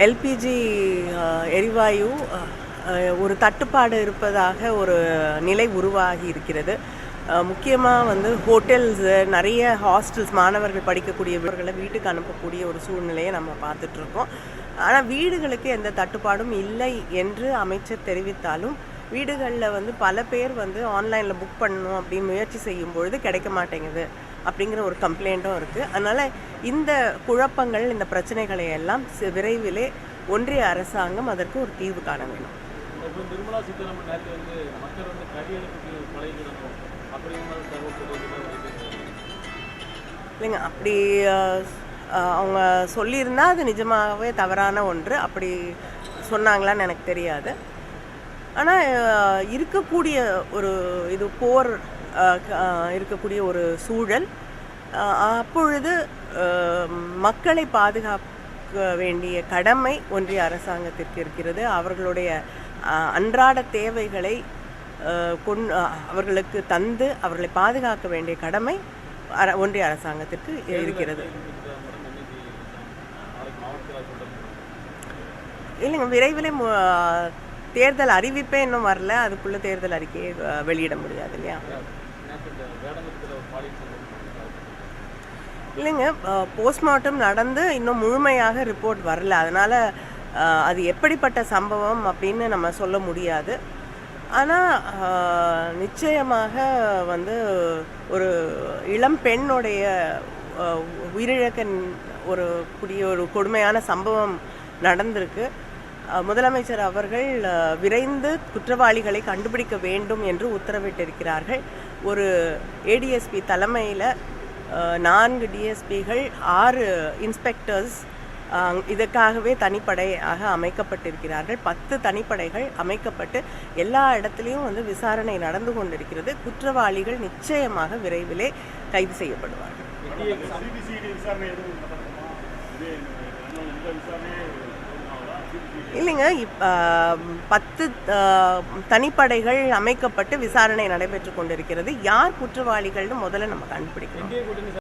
LPG எரிவாயு ஒரு தட்டுப்பாடு இருப்பதாக ஒரு நிலை உருவாகி இருக்கிறது. முக்கியமாக வந்து ஹோட்டல்ஸு, நிறைய ஹாஸ்டல்ஸ், மாணவர்கள் படிக்கக்கூடிய வீடுகளை வீட்டுக்கு அனுப்பக்கூடிய ஒரு சூழ்நிலையை நம்ம பார்த்துட்ருக்கோம். ஆனால் வீடுகளுக்கு எந்த தட்டுப்பாடும் இல்லை என்று அமைச்சர் தெரிவித்தாலும் வீடுகளில் வந்து பல பேர் வந்து ஆன்லைனில் புக் பண்ணணும் அப்படின்னு முயற்சி செய்யும் பொழுது கிடைக்க மாட்டேங்குது அப்படிங்கிற ஒரு கம்ப்ளைண்ட்டும் இருக்குது. அதனால் இந்த குழப்பங்கள், இந்த பிரச்சனைகளை எல்லாம் விரைவிலே ஒன்றிய அரசாங்கம் அதற்கு ஒரு தீர்வு காண வேணும். நிர்மலா சீதாராமன் நேரத்தில் வந்து மக்கள் வந்து கையெழுத்துக்கு பழகிடணும் இல்லைங்க, அப்படி அவங்க சொல்லியிருந்தால் அது நிஜமாகவே தவறான ஒன்று. அப்படி சொன்னாங்களான்னு எனக்கு தெரியாது. ஆனால் இருக்கக்கூடிய ஒரு இது போர் இருக்கக்கூடிய ஒரு சூழல், அப்பொழுது மக்களை பாதுகாக்க வேண்டிய கடமை ஒன்றிய அரசாங்கத்திற்கு இருக்கிறது. அவர்களுடைய அன்றாட தேவைகளை அவர்களுக்கு தந்து அவர்களை பாதுகாக்க வேண்டிய கடமை ஒன்றிய அரசாங்கத்திற்கு இருக்கிறது. இல்லைங்க, விரைவில் தேர்தல் அறிவிப்பே இன்னும் வரல, அதுக்குள்ளே தேர்தல் அறிக்கையை வெளியிட முடியாது இல்லையா? இல்லைங்க, போஸ்ட்மார்ட்டம் நடந்து இன்னும் முழுமையாக ரிப்போர்ட் வரல. அதனால் அது எப்படிப்பட்ட சம்பவம் அப்படின்னு நம்ம சொல்ல முடியாது. ஆனால் நிச்சயமாக வந்து ஒரு இளம் பெண்ணுடைய உயிரிழக்க ஒரு கொடுமையான சம்பவம் நடந்திருக்கு. முதலமைச்சர் அவர்கள் விரைந்து குற்றவாளிகளை கண்டுபிடிக்க வேண்டும் என்று உத்தரவிட்டிருக்கிறார்கள். ஒரு ஏடிஎஸ்பி தலைமையில் 4 டிஎஸ்பிகள், 6 இன்ஸ்பெக்டர்ஸ் இதற்காகவே தனிப்படையாக அமைக்கப்பட்டிருக்கிறார்கள். 10 தனிப்படைகள் அமைக்கப்பட்டு எல்லா இடத்துலையும் வந்து விசாரணை நடந்து கொண்டிருக்கிறது. குற்றவாளிகள் நிச்சயமாக விரைவிலே கைது செய்யப்படுவார்கள். இல்லைங்க, 10 தனிப்படைகள் அமைக்கப்பட்டு விசாரணை நடைபெற்று கொண்டிருக்கிறது. யார் குற்றவாளிகள்னு முதல்ல நம்ம கண்டுபிடிக்கணும்.